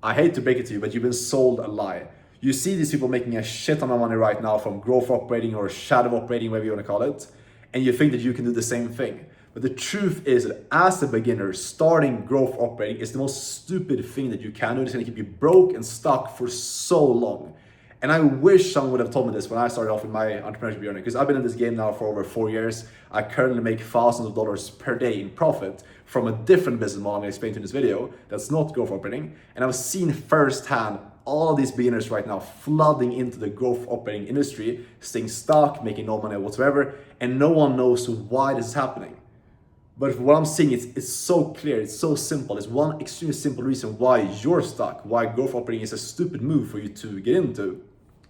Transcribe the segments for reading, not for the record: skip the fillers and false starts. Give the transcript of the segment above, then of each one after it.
I hate to break it to you, but you've been sold a lie. You see these people making a shit ton of money right now from growth operating or shadow operating, whatever you want to call it, and you think that you can do the same thing. But the truth is that as a beginner, starting growth operating is the most stupid thing that you can do. It's going to keep you broke and stuck for so long. And I wish someone would have told me this when I started off in my entrepreneurship journey, because I've been in this game now for over 4 years. I currently make thousands of dollars per day in profit from a different business model I'm going to explain to in this video that's not growth operating. And I've seen firsthand all of these beginners right now flooding into the growth operating industry, staying stuck, making no money whatsoever, and no one knows why this is happening. But what I'm seeing, it's so clear, it's so simple. It's one extremely simple reason why you're stuck, why growth operating is a stupid move for you to get into.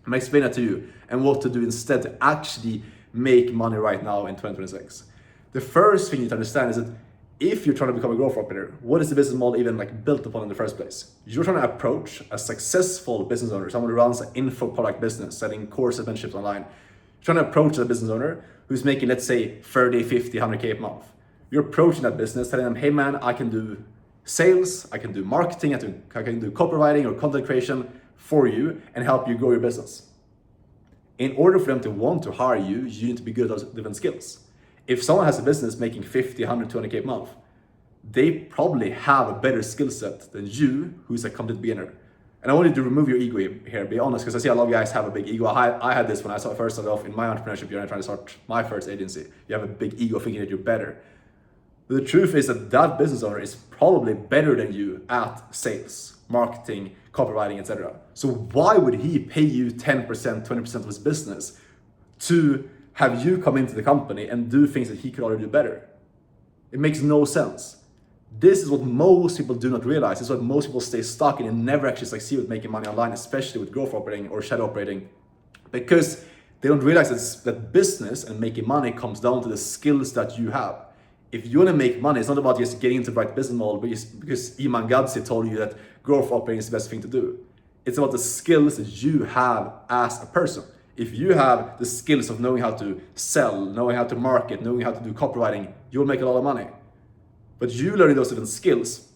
I'm gonna explain that to you and what to do instead to actually make money right now in 2026. The first thing you need to understand is that if you're trying to become a growth operator, what is the business model even like built upon in the first place? You're trying to approach a successful business owner, someone who runs an info product business, selling courses, mentorships online. You're trying to approach a business owner who's making, let's say, 30, 50, 100K a month. You're approaching that business, telling them, hey man, I can do sales, I can do marketing, I can do copywriting or content creation for you and help you grow your business. In order for them to want to hire you, you need to be good at those different skills. If someone has a business making 50, 100, 200K a month, they probably have a better skill set than you, who's a complete beginner. And I want you to remove your ego here, be honest, because I see a lot of guys have a big ego. I had this when I first started off in my entrepreneurship journey, trying to start my first agency. You have a big ego thinking that you're better. The truth is that business owner is probably better than you at sales, marketing, copywriting, etc. So why would he pay you 10%, 20% of his business to have you come into the company and do things that he could already do better? It makes no sense. This is what most people do not realize. This is what most people stay stuck in and never actually succeed with making money online, especially with growth operating or shadow operating, because they don't realize that business and making money comes down to the skills that you have. If you want to make money, it's not about just getting into the right business model because Iman Gadzhi told you that growth operating is the best thing to do. It's about the skills that you have as a person. If you have the skills of knowing how to sell, knowing how to market, knowing how to do copywriting, you'll make a lot of money. But you learning those different skills,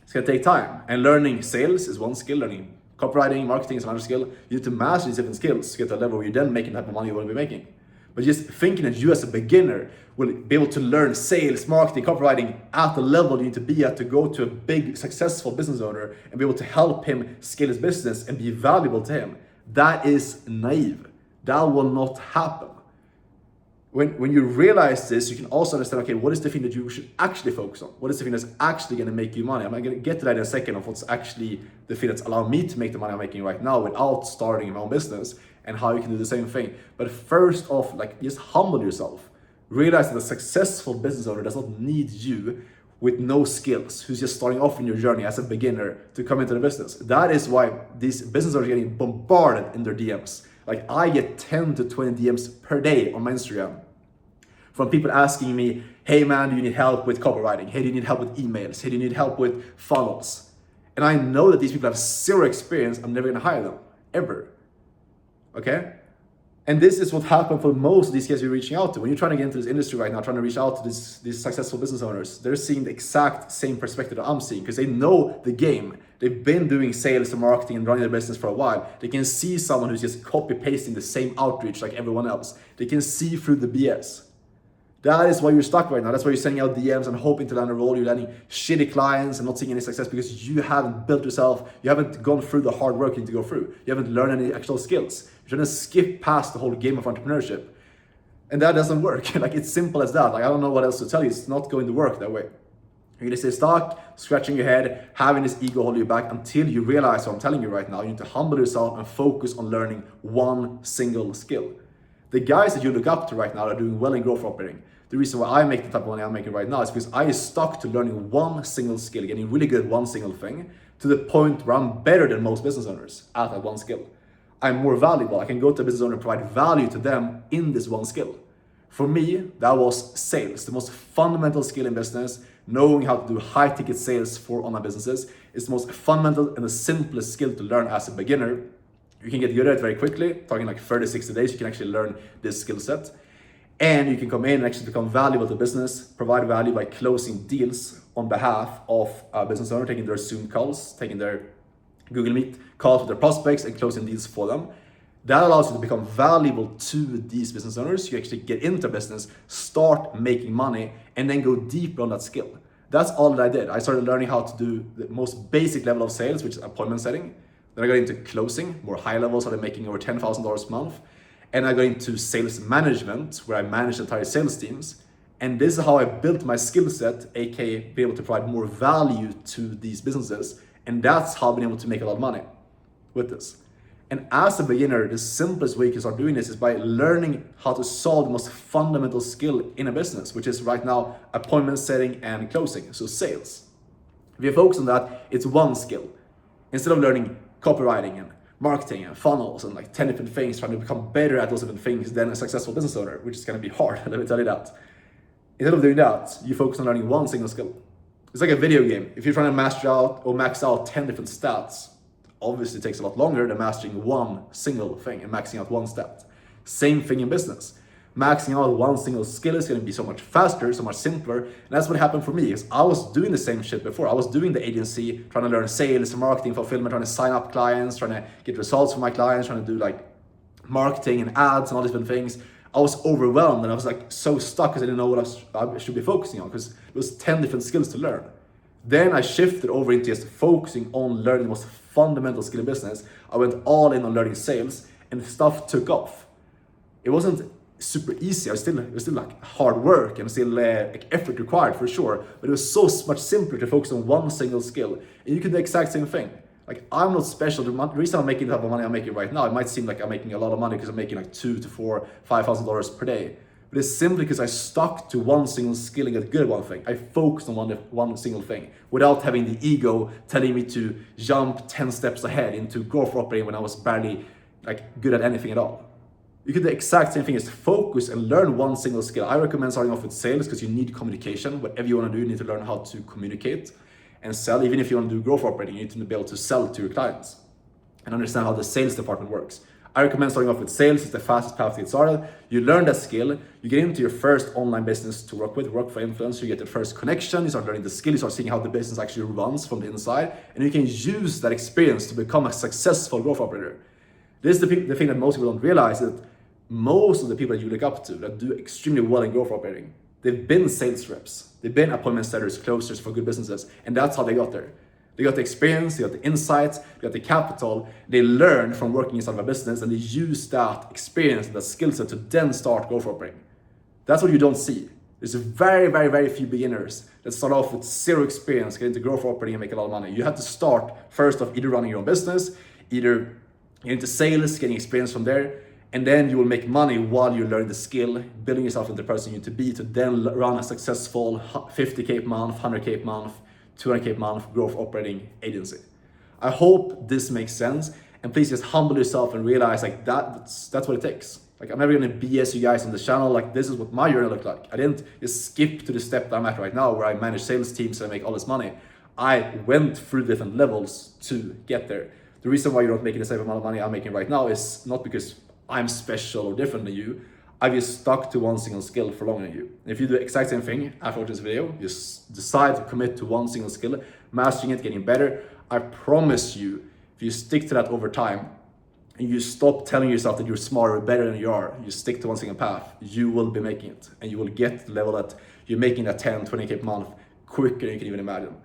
it's going to take time. And learning sales is one skill, learning copywriting, marketing is another skill. You need to master these different skills to get to a level where you're then making the type of money you want to be making. But just thinking that you as a beginner will be able to learn sales, marketing, copywriting at the level you need to be at to go to a big, successful business owner and be able to help him scale his business and be valuable to him, that is naive. That will not happen. When you realize this, you can also understand, okay, what is the thing that you should actually focus on? What is the thing that's actually going to make you money? I'm going to get to that in a second of what's actually the thing that's allowing me to make the money I'm making right now without starting my own business and how you can do the same thing. But first off, just humble yourself. Realize that a successful business owner does not need you with no skills, who's just starting off in your journey as a beginner to come into the business. That is why these business owners are getting bombarded in their DMs. Like I get 10 to 20 DMs per day on my Instagram from people asking me, hey man, do you need help with copywriting? Hey, do you need help with emails? Hey, do you need help with funnels? And I know that these people have zero experience. I'm never gonna hire them, ever. Okay? And this is what happened for most of these guys you're reaching out to. When you're trying to get into this industry right now, trying to reach out to these successful business owners, they're seeing the exact same perspective that I'm seeing because they know the game. They've been doing sales and marketing and running their business for a while. They can see someone who's just copy-pasting the same outreach like everyone else. They can see through the BS. That is why you're stuck right now. That's why you're sending out DMs and hoping to land a role. You're landing shitty clients and not seeing any success because you haven't built yourself. You haven't gone through the hard work you need to go through. You haven't learned any actual skills. You're trying to skip past the whole game of entrepreneurship. And that doesn't work. It's simple as that. I don't know what else to tell you. It's not going to work that way. You're going to stay stuck, scratching your head, having this ego hold you back until you realize what I'm telling you right now. You need to humble yourself and focus on learning one single skill. The guys that you look up to right now are doing well in growth operating. The reason why I make the type of money I'm making right now is because I stuck to learning one single skill, getting really good at one single thing, to the point where I'm better than most business owners at that one skill. I'm more valuable. I can go to a business owner and provide value to them in this one skill. For me, that was sales, the most fundamental skill in business. Knowing how to do high ticket sales for online businesses is the most fundamental and the simplest skill to learn as a beginner. You can get good at it very quickly, talking like 30, 60 days, you can actually learn this skill set. And you can come in and actually become valuable to business, provide value by closing deals on behalf of a business owner, taking their Zoom calls, taking their Google Meet calls with their prospects and closing deals for them. That allows you to become valuable to these business owners. You actually get into business, start making money, and then go deeper on that skill. That's all that I did. I started learning how to do the most basic level of sales, which is appointment setting. Then I got into closing, more high levels, started making over $10,000 a month. And I got into sales management, where I managed entire sales teams. And this is how I built my skill set, aka be able to provide more value to these businesses. And that's how I've been able to make a lot of money with this. And as a beginner, the simplest way you can start doing this is by learning how to solve the most fundamental skill in a business, which is right now appointment setting and closing, so sales. If you focus on that, it's one skill. Instead of learning copywriting and marketing and funnels and like 10 different things, trying to become better at those different things than a successful business owner, which is going to be hard, let me tell you that. Instead of doing that, you focus on learning one single skill. It's like a video game. If you're trying to master out or max out 10 different stats, obviously it takes a lot longer than mastering one single thing and maxing out one stat. Same thing in business. Maxing out one single skill is going to be so much faster, so much simpler. And that's what happened for me, because I was doing the same shit before. I was doing the agency, trying to learn sales, marketing, fulfillment, trying to sign up clients, trying to get results from my clients, trying to do like marketing and ads and all these different things. I was overwhelmed and I was like so stuck because I didn't know what I should be focusing on, because there was 10 different skills to learn. Then I shifted over into just focusing on learning the most fundamental skill in business. I went all in on learning sales and stuff took off. It wasn't super easy. It was still like hard work and still like effort required for sure, but it was so much simpler to focus on one single skill. And you can do the exact same thing. Like, I'm not special. The reason I'm making the type of money I'm making right now, it might seem like I'm making a lot of money because I'm making like $2,000 to $5,000 per day. But it's simply because I stuck to one single skill and got good at one thing. I focused on one single thing without having the ego telling me to jump 10 steps ahead into growth operating when I was barely like good at anything at all. You can do the exact same thing, is focus and learn one single skill. I recommend starting off with sales because you need communication. Whatever you want to do, you need to learn how to communicate and sell. Even if you want to do growth operating, you need to be able to sell to your clients and understand how the sales department works. I recommend starting off with sales. It's the fastest path to get started. You learn that skill, you get into your first online business to work for influence, you get the first connection, you start learning the skill, you start seeing how the business actually runs from the inside, and you can use that experience to become a successful growth operator. This is the thing that most people don't realize, that most of the people that you look up to that do extremely well in growth operating, they've been sales reps, they've been appointment setters, closers for good businesses, and that's how they got there. They got the experience, they got the insights, they got the capital, they learned from working inside of a business, and they use that experience and that skill set to then start growth operating. That's what you don't see. There's very, very, very few beginners that start off with zero experience, get into growth operating and make a lot of money. You have to start first off either running your own business, either get into sales, getting experience from there, and then you will make money while you learn the skill, building yourself into the person you need to be to then run a successful 50K per month, 100K per month, 200K per month growth operating agency. I hope this makes sense, and please just humble yourself and realize like that's what it takes. Like, I'm never gonna BS you guys on the channel. Like, this is what my journey looked like. I didn't just skip to the step that I'm at right now where I manage sales teams and I make all this money. I went through different levels to get there. The reason why you're not making the same amount of money I'm making right now is not because I'm special or different than you. I've just stuck to one single skill for longer than you. And if you do the exact same thing after this video, just decide to commit to one single skill, mastering it, getting better. I promise you, if you stick to that over time, and you stop telling yourself that you're smarter or better than you are, you stick to one single path, you will be making it. And you will get to the level that you're making that 10, 20K per month quicker than you can even imagine.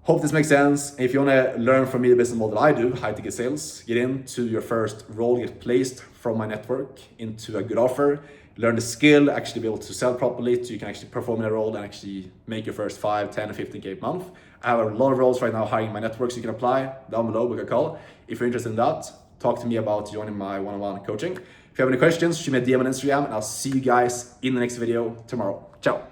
Hope this makes sense. If you want to learn from me the business model I do, high ticket sales, get into your first role, get placed from my network into a good offer, learn the skill, actually be able to sell properly so you can actually perform in a role and actually make your first 5, 10, 15K per month. I have a lot of roles right now hiring my network, so you can apply down below, book a call. If you're interested in that, talk to me about joining my one-on-one coaching. If you have any questions, shoot me a DM on Instagram, and I'll see you guys in the next video tomorrow. Ciao.